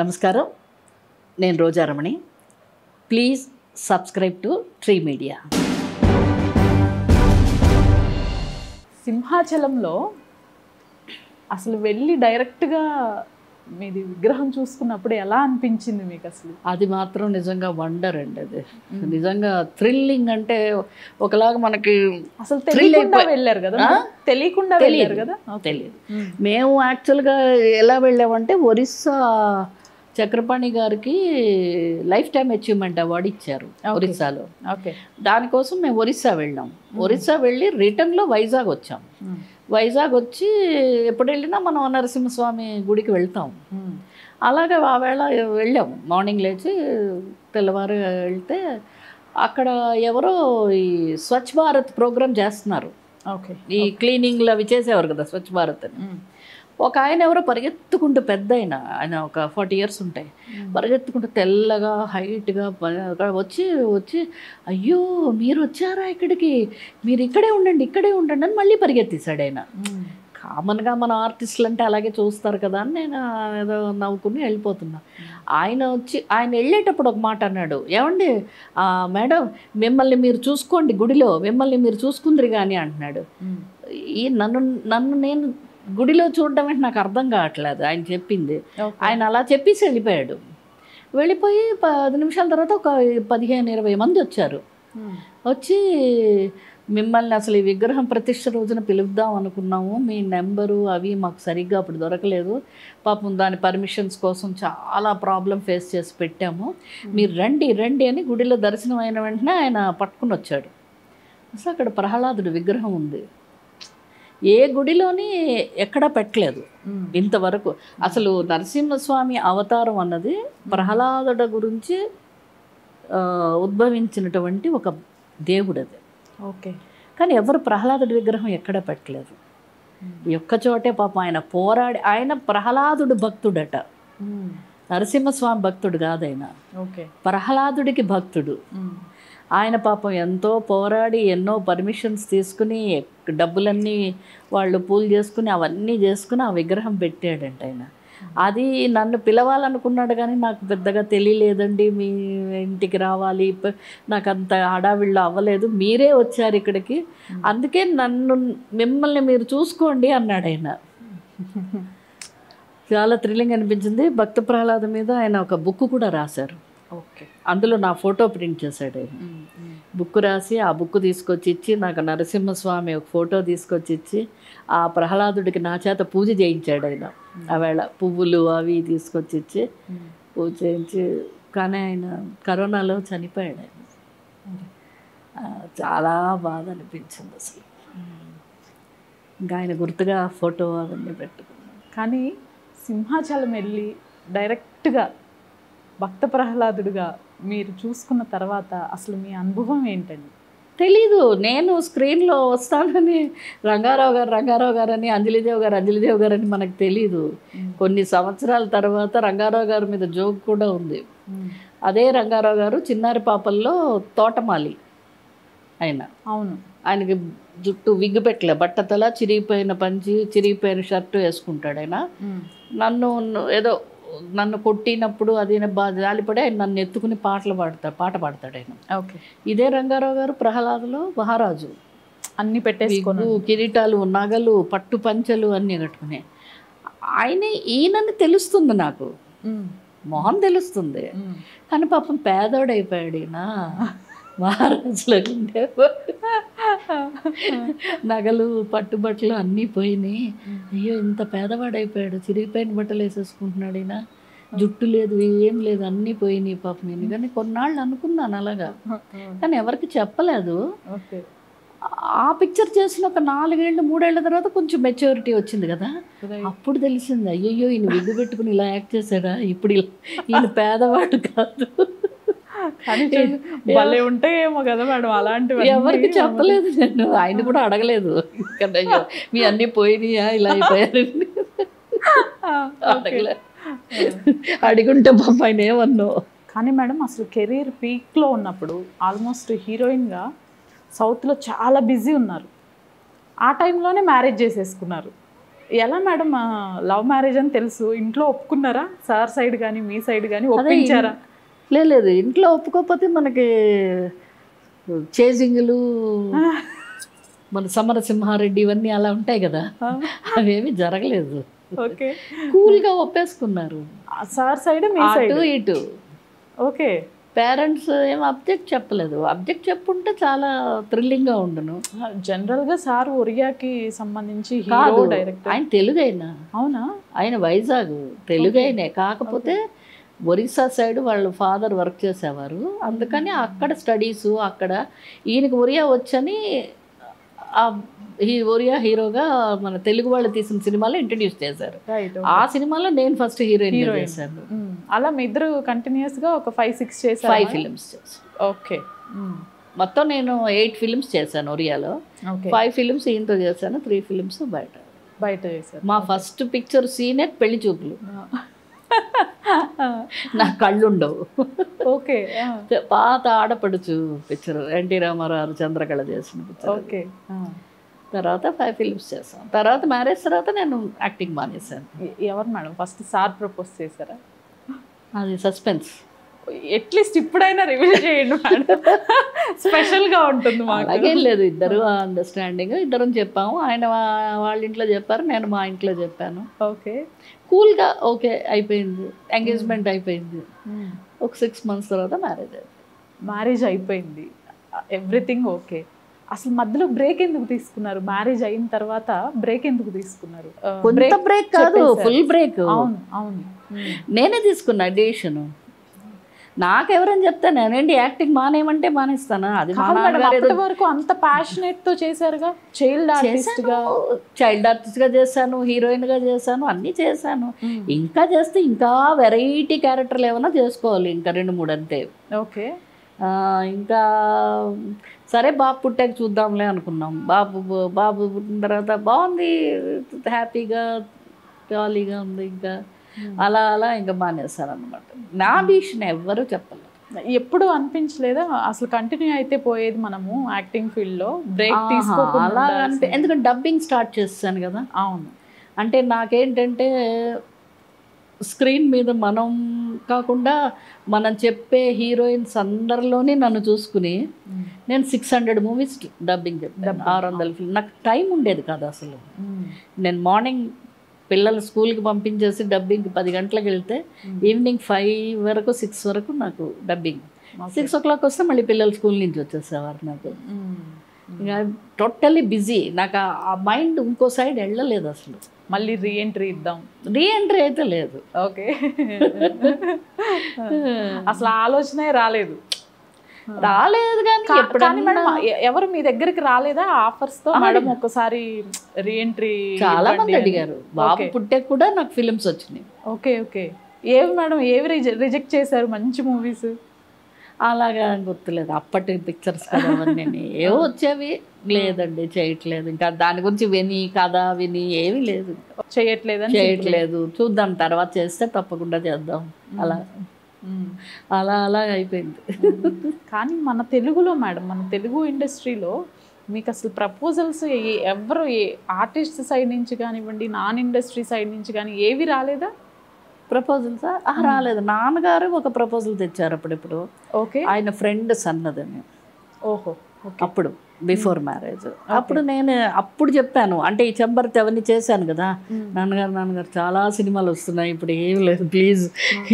నమస్కారం, నేను Rojaramani. Please subscribe to Tree Media. సింహాచలంలో అసలు వెళ్ళి డైరెక్ట్గా మీది విగ్రహం చూసుకున్నప్పుడు ఎలా అనిపించింది మీకు? అసలు అది మాత్రం నిజంగా వండర్ అండి. అది నిజంగా థ్రిల్లింగ్. అంటే ఒకలాగా మనకి అసలు తెలియకుండా వెళ్ళారు కదా, తెలియకుండా వెళ్ళారు కదా. తెలియదు. మేము యాక్చువల్గా ఎలా వెళ్ళామంటే ఒరిస్సా చక్రపాణి గారికి లైఫ్ టైం అచీవ్మెంట్ అవార్డు ఇచ్చారు ఒరిస్సాలో. ఓకే, దానికోసం మేము ఒరిస్సా వెళ్ళాం. ఒరిస్సా వెళ్ళి రిటర్న్లో వైజాగ్ వచ్చాం. వైజాగ్ వచ్చి ఎప్పుడు వెళ్ళినా మనం నరసింహస్వామి గుడికి వెళ్తాం. అలాగే ఆ వేళ వెళ్ళాం. మార్నింగ్ లేచి తెల్లవారు వెళ్తే అక్కడ ఎవరో ఈ స్వచ్ఛ భారత్ ప్రోగ్రామ్ చేస్తున్నారు. ఓకే, ఈ క్లీనింగ్లు అవి చేసేవారు కదా స్వచ్ఛ భారత్ అని. ఒక ఆయన ఎవరో పరిగెత్తుకుంటూ, పెద్ద ఆయన ఒక 40 years ఉంటాయి, పరిగెత్తుకుంటూ తెల్లగా హైట్గా వచ్చి అయ్యో మీరు వచ్చారా ఇక్కడికి, మీరు ఇక్కడే ఉండండి అని మళ్ళీ పరిగెత్తేసాడు ఆయన. కామన్గా మన ఆర్టిస్టులు అంటే అలాగే చూస్తారు కదా అని నేను ఏదో నవ్వుకుని వెళ్ళిపోతున్నా. ఆయన వెళ్ళేటప్పుడు ఒక మాట అన్నాడు, ఏమండి మేడం మిమ్మల్ని మీరు చూసుకోండి, గుడిలో మిమ్మల్ని మీరు చూసుకుందరు కానీ అంటున్నాడు. ఈ నన్ను నేను గుడిలో చూడడం అంటే నాకు అర్థం కావట్లేదు ఆయన చెప్పింది. ఆయన అలా చెప్పేసి వెళ్ళిపోయాడు. వెళ్ళిపోయి 10 నిమిషాల తర్వాత ఒక 15-20 మంది వచ్చారు. వచ్చి మిమ్మల్ని అసలు ఈ విగ్రహం ప్రతిష్ఠ రోజున పిలుద్దాం అనుకున్నాము, మీ నెంబరు అవి మాకు సరిగ్గా అప్పుడు దొరకలేదు, పాపం దాని పర్మిషన్స్ కోసం చాలా ప్రాబ్లం ఫేస్ చేసి పెట్టాము, మీరు రండి అని గుడిలో దర్శనం అయిన వెంటనే ఆయన పట్టుకుని వచ్చాడు. అసలు అక్కడ ప్రహ్లాదుడు విగ్రహం ఉంది. ఏ గుడిలోని ఎక్కడా పెట్టలేదు ఇంతవరకు. అసలు నరసింహస్వామి అవతారం అన్నది ప్రహ్లాదుడు గురించి ఉద్భవించినటువంటి ఒక దేవుడు అది. ఓకే, కానీ ఎవరు ప్రహ్లాదుడి విగ్రహం ఎక్కడ పెట్టలేదు. ఈ ఒక్క చోటే పాపం ఆయన పోరాడి, ఆయన ప్రహ్లాదుడు భక్తుడట, నరసింహస్వామి భక్తుడు కాదైనా. ఓకే, ప్రహ్లాదుడికి భక్తుడు. ఆయన పాపం ఎంతో పోరాడి ఎన్నో పర్మిషన్స్ తీసుకుని డబ్బులన్నీ వాళ్ళు పూల్ చేసుకుని అవన్నీ చేసుకుని ఆ విగ్రహం పెట్టాడంట ఆయన. అది నన్ను పిలవాలనుకున్నాడు కానీ నాకు పెద్దగా తెలియలేదండి, మీ ఇంటికి రావాలి, నాకు అంత హడావిళ్ళు అవ్వలేదు, మీరే వచ్చారు ఇక్కడికి, అందుకే మిమ్మల్ని మీరు చూసుకోండి అన్నాడు ఆయన. చాలా థ్రిల్లింగ్ అనిపించింది. భక్త ప్రహ్లాద మీద ఆయన ఒక బుక్ కూడా రాశారు. ఓకే, అందులో నా ఫోటో ప్రింట్ చేశాడు ఆయన. బుక్ రాసి ఆ బుక్ తీసుకొచ్చి ఇచ్చి, నాకు నరసింహస్వామి ఒక ఫోటో తీసుకొచ్చి ఇచ్చి, ఆ ప్రహ్లాదుడికి నా చేత పూజ చేయించాడు ఆయన. ఆవేళ పువ్వులు అవి తీసుకొచ్చి ఇచ్చి పూజ చేయించి, కానీ ఆయన కరోనాలో చనిపోయాడు ఆయన. చాలా బాధ అనిపించింది అసలు. ఇంకా ఆయన గుర్తుగా ఫోటో అవన్నీ పెట్టుకున్నాను. కానీ సింహాచలం వెళ్ళి డైరెక్ట్గా భక్త ప్రహ్లాదుడిగా మీరు చూసుకున్న తర్వాత అసలు మీ అనుభవం ఏంటండి? తెలీదు. నేను స్క్రీన్లో వస్తానని రంగారావు గారు అని, అంజలిదేవి గారు అని మనకు తెలీదు. కొన్ని సంవత్సరాల తర్వాత రంగారావు గారి మీద జోక్ కూడా ఉంది. అదే రంగారావు గారు చిన్నారి పాపల్లో తోటమాలి ఆయన. అవును, ఆయనకి జుట్టు విగ్గు పెట్టలే, బట్టతల, చిరిగిపోయిన పంచి, చిరిగిపోయిన షర్టు వేసుకుంటాడు ఆయన. నన్ను కొట్టినప్పుడు అది జాలిపడి ఆయన నన్ను ఎత్తుకుని పాట పాడతాడు ఆయన. ఓకే, ఇదే రంగారావు గారు ప్రహ్లాదులో మహారాజు, అన్ని పెట్టేసుకుని, కిరీటాలు, నగలు, పట్టు పంచలు అన్నీ కట్టుకుని. ఈయనని తెలుస్తుంది నాకు, మొహం తెలుస్తుంది, కానీ పాపం పేదోడైపోయాడు ఈయన. మహారాజులో ఉండేవాడు, నగలు పట్టుబట్టలు అన్నీ పోయినాయి. అయ్యో ఇంత పేదవాడైపోయాడు, చిరిగిపోయిన బట్టలు వేసేసుకుంటున్నాడు ఈయన, జుట్టు లేదు ఏం లేదు అన్నీ పోయినాయి పాపం ఈయన. కానీ కొన్నాళ్ళు అనుకున్నాను అలాగా, కానీ ఎవరికి చెప్పలేదు. ఆ పిక్చర్ చేసిన ఒక 4-3 ఏళ్ల తర్వాత కొంచెం మెచ్యూరిటీ వచ్చింది కదా, అప్పుడు తెలిసింది అయ్యయ్యో ఈయన విగ్గు పెట్టుకుని ఇలా యాక్ట్ చేశాడా, ఇప్పుడు ఈయన పేదవాడు కాదు. భలే ఉంటాయేమో కదా మేడం అలాంటివి. ఎవరికి చెప్పలేదు నేను, ఆయన కూడా అడగలేదు, అయ్యో మీ అన్నీ పోయినాయా ఇలా అయిపోయారు అడగలేదు. అడిగుంటే పాప ఆయన ఏమన్నా. కానీ మేడం అసలు కెరీర్ పీక్లో ఉన్నప్పుడు ఆల్మోస్ట్ హీరోయిన్గా సౌత్లో చాలా బిజీ ఉన్నారు. ఆ టైంలోనే మ్యారేజ్ చేసేసుకున్నారు. ఎలా మేడం లవ్ మ్యారేజ్ అని తెలుసు, ఇంట్లో ఒప్పుకున్నారా? సార్ సైడ్ కానీ మీ సైడ్ కానీ ఒప్పించారా? లేదు, ఇంట్లో ఒప్పుకోకపోతే మనకి చేజింగ్లు, మన సమరసింహారెడ్డి ఇవన్నీ అలా ఉంటాయి కదా, అవేమి జరగలేదు. ఓకే, కూల్గా ఒప్పేసుకున్నారు సార్ సైడ్ మీ సైడ్ అటు ఇటు. ఓకే, పేరెంట్స్ ఏం అబ్జెక్ట్ చెప్పలేదు. అబ్జెక్ట్ చెప్పుంటే చాలా థ్రిల్లింగ్గా ఉండును. జనరల్గా సార్ ఒరియాకి సంబంధించి కాదు, హీరో డైరెక్టర్. ఆయన తెలుగైనా. అవునా? ఆయన వైజాగ్ తెలుగైనే, కాకపోతే ఒరిస్సా సైడ్ వాళ్ళ ఫాదర్ వర్క్ చేసేవారు, అందుకని అక్కడ స్టడీసు అక్కడ. ఈయనకి ఒరియా వచ్చని ఒరియా హీరోగా మన తెలుగు వాళ్ళు తీసిన సినిమాలో ఇంట్రడ్యూస్ చేశారు. ఆ సినిమాలో నేను ఫస్ట్ హీరోయిన్ చేశాను. అలా మీ ఇద్దరు కంటిన్యూస్ గా ఒక 5-6 చేశారు? 5 ఫిలిమ్స్ చేశాను. ఓకే, మొత్తం నేను 8 ఫిలిమ్స్ చేశాను ఒరియాలో. 5 ఫిలిమ్స్ ఈయనతో చేశాను, 3 ఫిలిమ్స్ బయట చేశారు. మా ఫస్ట్ పిక్చర్ సీనే పెళ్లి చూపులు. నా కళ్ళు ఉండవు. ఓకే, పాత ఆడపడుచు పిక్చర్, ఎన్టీ రామారావు చంద్రకళ చేసిన పిక్చర్. ఓకే, తర్వాత 5 ఫిలిమ్స్ చేశాను. తర్వాత మ్యారేజ్ తర్వాత నేను యాక్టింగ్ మానేశాను. ఎవరు మేడం ఫస్ట్ సార్ ప్రపోజ్ చేశారా? అది సస్పెన్స్. అట్లీస్ట్ ఇప్పుడైనా రివీల్ చేయండి మేడం, స్పెషల్గా ఉంటుంది మాకు. అలాగేం లేదు, ఇద్దరు అండర్స్టాండింగ్, ఇద్దరం చెప్పాము. ఆయన వాళ్ళ ఇంట్లో చెప్పారు, నేను మా ఇంట్లో చెప్పాను. ఓకే, కూల్గా ఓకే అయిపోయింది, ఎంగేజ్మెంట్ అయిపోయింది. ఒక 6 months తర్వాత మ్యారేజ్ అయిపోయింది, ఎవ్రీథింగ్ ఓకే. అసలు మధ్యలో బ్రేక్ ఎందుకు తీసుకున్నారు? మ్యారేజ్ అయిన తర్వాత బ్రేక్ ఎందుకు తీసుకున్నారు? కొంత బ్రేక్ కాదు, ఫుల్ బ్రేక్. అవును అవును, నేనే తీసుకున్నా డెసిషన్. నాకెవరని చెప్తా, నేనేంటి యాక్టింగ్ మానేయమంటే మానేస్తానా? అది అప్పటి వరకు అంత ప్యాషనేట్ తో చేశారుగా, చైల్డ్ ఆర్టిస్ట్ గా చేశాను, హీరోయిన్ గా చేశాను, అన్ని చేశాను. ఇంకా చేస్తే ఇంకా వెరైటీ క్యారెక్టర్లు ఏమైనా చేసుకోవాలి, ఇంకా 2-3 అంతే. ఓకే, ఇంకా సరే బాబు పుట్టాక చూద్దాంలే అనుకున్నాం. బాబు పుట్టిన తర్వాత బాగుంది, హ్యాపీగా జాలీగా ఉంది. ఇంకా అలా అలా ఇంకా మానేస్తాను అనమాట. నా డిసిషన్ ఎవ్వరూ చెప్పలేదు. ఎప్పుడు అనిపించలేదా అసలు కంటిన్యూ అయితే పోయేది మనము యాక్టింగ్ ఫీల్డ్లో, బ్రేక్ తీసుకోకుండా? అలా అంటే ఎందుకంటే డబ్బింగ్ స్టార్ట్ చేస్తాను కదా. అవును, అంటే నాకేంటంటే స్క్రీన్ మీద మనం కాకుండా మనం చెప్పే హీరోయిన్స్ అందరిలోనే నన్ను చూసుకుని నేను 600 మూవీస్ డబ్బింగ్ చెప్పాను, 600 ఫిల్మ్. నాకు టైం ఉండేది కాదు అసలు. నేను మార్నింగ్ పిల్లలు స్కూల్కి పంపించేసి డబ్బింగ్కి 10 గంటలకు వెళ్తే ఈవినింగ్ 5 వరకు 6 వరకు నాకు డబ్బింగ్. 6 o'clock వస్తే మళ్ళీ పిల్లలు స్కూల్ నుంచి వచ్చేసేవారు. నాకు ఇంకా టోటల్లీ బిజీ. నాకు ఆ మైండ్ ఇంకో సైడ్ వెళ్ళలేదు అసలు. మళ్ళీ రీఎంట్రీ ఇద్దాం, రీఎంట్రీ అయితే లేదు. ఓకే, అసలు ఆలోచనే రాలేదు కానీ మేడం ఎవరు మీ దగ్గరికి రాలేదా ఆఫర్స్ తో? మేడం ఒకసారి రీఎంట్రీ చాలా మంది అడిగారు. బాబు పుట్టే కూడా నాకు ఫిలిమ్స్ వచ్చినాయి. ఓకే ఓకే, ఏవి మేడం ఏవి రిజెక్ట్ చేశారు? మంచి మూవీస్ అలాగా గుర్తులేదు, అప్పటి పిక్చర్స్ కదా అవన్నీ. ఏవో వచ్చేవి, లేదండి చేయట్లేదు, ఇంకా దాని గురించి విని ఏమీ లేదు, చేయట్లేదు, చూద్దాం తర్వాత చేస్తే తప్పకుండా చేద్దాం, అలా అలా అలా అయిపోయింది. కానీ మన తెలుగులో మేడం, మన తెలుగు ఇండస్ట్రీలో మీకు అసలు ప్రపోజల్స్ ఎవరు ఆర్టిస్ట్ సైడ్ నుంచి కానివ్వండి, నాన్ ఇండస్ట్రీ సైడ్ నుంచి కానీ ఏవి రాలేదా? ప్రపోజల్సా? రాలేదు. నాన్నగారు ఒక ప్రపోజల్ తెచ్చారు అప్పుడెప్పుడు. ఓకే, ఆయన ఫ్రెండ్ సన్నదని. ఓహో, అప్పుడు బిఫోర్ మ్యారేజ్. అప్పుడు నేను అప్పుడు చెప్పాను, అంటే ఈ చెంబర్తి అవన్నీ చేశాను కదా, నాన్నగారు చాలా సినిమాలు వస్తున్నాయి, ఇప్పుడు ఏమి లేదు, ప్లీజ్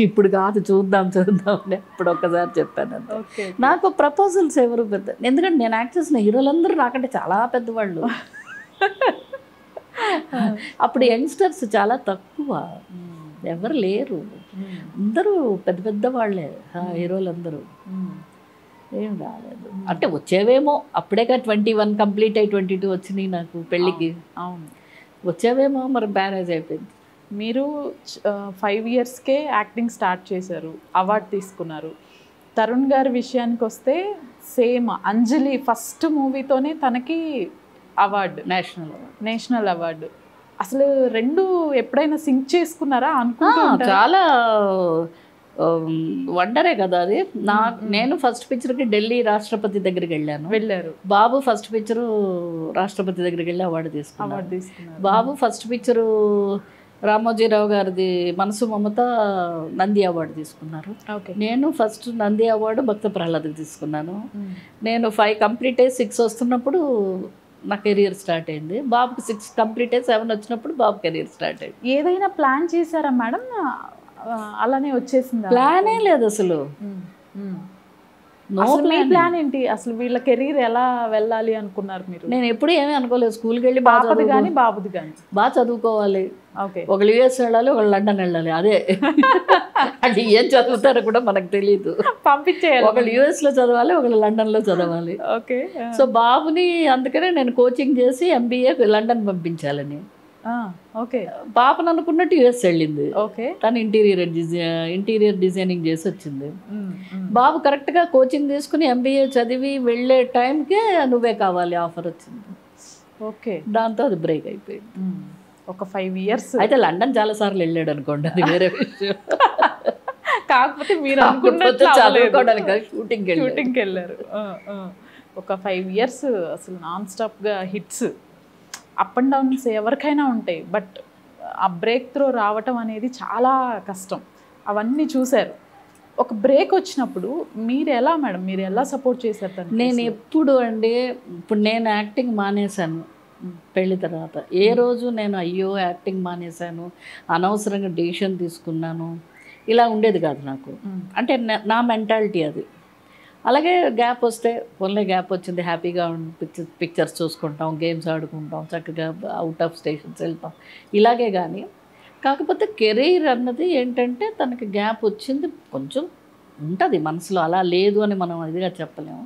ఇప్పుడు కాదు, చూద్దాం అని అప్పుడు ఒక్కసారి చెప్పాను. నాకు ప్రపోజల్స్ ఎవరు పెద్ద, ఎందుకంటే నేను యాక్ట్ చేసిన హీరోలందరూ నాకంటే చాలా పెద్దవాళ్ళు. అప్పుడు యంగ్స్టర్స్ చాలా తక్కువ, ఎవరు లేరు, అందరూ పెద్ద పెద్ద వాళ్ళే హీరోలందరూ. ఏం రాలేదు, అంటే వచ్చేవేమో అప్పుడేగా 21 కంప్లీట్ అయ్యి 22 వచ్చినాయి నాకు పెళ్ళికి. అవును, వచ్చేవేమో, మరి మ్యారేజ్ అయిపోయింది. మీరు 5 yearsకే యాక్టింగ్ స్టార్ట్ చేశారు, అవార్డు తీసుకున్నారు. తరుణ్ గారి విషయానికి వస్తే సేమ్, అంజలి ఫస్ట్ మూవీతోనే తనకి అవార్డు, నేషనల్ అవార్డు. అసలు రెండు ఎప్పుడైనా సింక్ చేసుకున్నారా? అనుకుంటా చాలా వండరే కదా అది. నేను ఫస్ట్ పిక్చర్కి ఢిల్లీ రాష్ట్రపతి దగ్గరికి వెళ్ళారు. బాబు ఫస్ట్ పిక్చరు రాష్ట్రపతి దగ్గరికి వెళ్ళి అవార్డు తీసుకున్నారు. బాబు ఫస్ట్ పిక్చరు రామోజీరావు గారిది మనసు మమత నంది అవార్డు తీసుకున్నారు. నేను ఫస్ట్ నంది అవార్డు భక్త ప్రహ్లాద్కి తీసుకున్నాను. నేను 5 కంప్లీట్ అయ్యి 6 వస్తున్నప్పుడు నా కెరీర్ స్టార్ట్ అయింది. బాబుకి 6 కంప్లీట్ అయ్యి 7 వచ్చినప్పుడు బాబు కెరీర్ స్టార్ట్ అయింది. ఏదైనా ప్లాన్ చేశారా మేడం? అలానే వచ్చేసింది? ప్లానే లేదు అసలు. మీ ప్లాన్ ఏంటి అసలు? వీళ్ళ కెరీర్ ఎలా వెళ్ళాలి అనుకున్నారు మీరు? నేను ఎప్పుడు ఏమీ అనుకోలేదు. స్కూల్కి వెళ్ళి బాబుది కానీ బాబుది కానీ బాగా చదువుకోవాలి. ఓకే, ఒకళ్ళు యుఎస్ వెళ్ళాలి, ఒకళ్ళు లండన్ వెళ్ళాలి. అదే అంటే ఏం చదువుతారో కూడా మనకు తెలియదు. పంపించేయాలి. ఒకళ్ళు యుఎస్లో చదవాలి, ఒకళ్ళు లండన్లో చదవాలి. ఓకే. సో బాబుని అందుకనే నేను కోచింగ్ చేసి ఎంబీఏ లండన్ పంపించాలని. ఓకే. పాపను అనుకున్నట్టు యుఎస్ వెళ్ళింది. ఓకే. తను ఇంటీరియర్ డిజైనింగ్ చేసి వచ్చింది. బాబు కరెక్ట్గా కోచింగ్ తీసుకుని ఎంబీఏ చదివి వెళ్ళే టైంకే నువ్వే కావాలి ఆఫర్ వచ్చింది. ఓకే. దాంతో అది బ్రేక్ అయిపోయింది. ఒక 5 ఇయర్స్ అయితే లండన్ చాలా సార్లు వెళ్ళాడు అనుకోండి, అది వేరే విషయం. కాకపోతే మీరు చదువుకోవడానికి షూటింగ్కి వెళ్ళారు. ఒక 5 ఇయర్స్ అసలు నాన్ స్టాప్గా హిట్స్, అప్ అండ్ డౌన్స్ ఎవరికైనా ఉంటాయి. బట్ ఆ బ్రేక్ త్రో రావటం అనేది చాలా కష్టం. అవన్నీ చూశారు. ఒక బ్రేక్ వచ్చినప్పుడు మీరు ఎలా మేడం, మీరు ఎలా సపోర్ట్ చేశారు? నేను ఎప్పుడు ఇప్పుడు నేను యాక్టింగ్ మానేశాను పెళ్లి తర్వాత. ఏ రోజు నేను అయ్యో యాక్టింగ్ మానేశాను, అనవసరంగా డెసిషన్ తీసుకున్నాను, ఇలా ఉండేది కాదు నాకు. అంటే నా మెంటాలిటీ అది. అలాగే గ్యాప్ వస్తే ఓన్లీ గ్యాప్ వచ్చింది, హ్యాపీగా పిక్చర్స్ చూసుకుంటాం, గేమ్స్ ఆడుకుంటాం, చక్కగా అవుట్ ఆఫ్ స్టేషన్స్ వెళ్తాం, ఇలాగే. కానీ కాకపోతే కెరీర్ అన్నది ఏంటంటే తనకి గ్యాప్ వచ్చింది, కొంచెం ఉంటుంది మనసులో, అలా లేదు అని మనం ఇదిగా చెప్పలేము.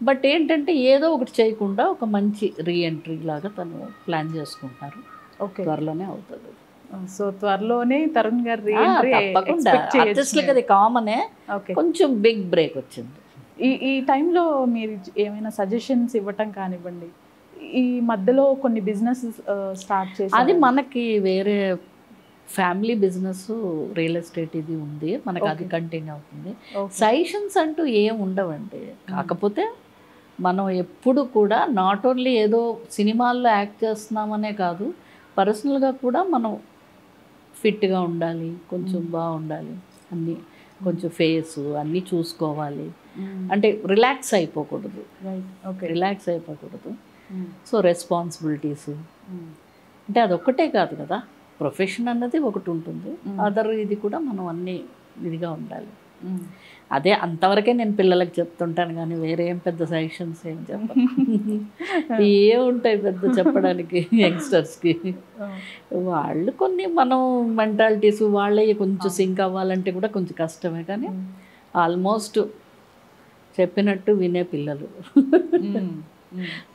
బట్ ఏంటంటే ఏదో ఒకటి చేయకుండా ఒక మంచి రీఎంట్రీ లాగా తను ప్లాన్ చేసుకుంటారు. ఓకే, త్వరలోనే అవుతుంది. సో త్వరలోనే తరుణ్ గారు తప్పకుండా ఆర్టిస్టులకి అది కామనే. కొంచెం బిగ్ బ్రేక్ వచ్చింది. ఈ టైంలో మీరు ఏమైనా సజెషన్స్ ఇవ్వటం కానివ్వండి, ఈ మధ్యలో కొన్ని బిజినెస్ స్టార్ట్ చేసి, అది మనకి వేరే ఫ్యామిలీ బిజినెస్ రియల్ ఎస్టేట్ ఇది ఉంది, మనకి అది కంటిన్యూ అవుతుంది. సజెషన్స్ అంటూ ఏం ఉండవండి. కాకపోతే మనం ఎప్పుడు కూడా నాట్ ఓన్లీ ఏదో సినిమాల్లో యాక్ట్ చేస్తున్నామనే కాదు, పర్సనల్గా కూడా మనం ఫిట్గా ఉండాలి, కొంచెం బాగుండాలి, అన్నీ కొంచెం ఫేసు అన్నీ చూసుకోవాలి. అంటే రిలాక్స్ అయిపోకూడదు. రిలాక్స్ అయిపోకూడదు. సో రెస్పాన్సిబిలిటీస్ అంటే అదొక్కటే కాదు కదా, ప్రొఫెషన్ అన్నది ఒకటి ఉంటుంది, అదర్ ఇది కూడా మనం అన్నీ ఇదిగా ఉండాలి. అదే అంతవరకే నేను పిల్లలకి చెప్తుంటాను, కానీ వేరే ఏం పెద్ద సజెషన్స్ ఏం చెప్పను. ఏముంటాయి పెద్ద చెప్పడానికి యంగ్స్టర్స్కి. వాళ్ళు కొన్ని మనం మెంటాలిటీస్ వాళ్ళే కొంచెం సింక్ అవ్వాలంటే కూడా కొంచెం కష్టమే, కానీ ఆల్మోస్ట్ చెప్పినట్టు వినే పిల్లలు.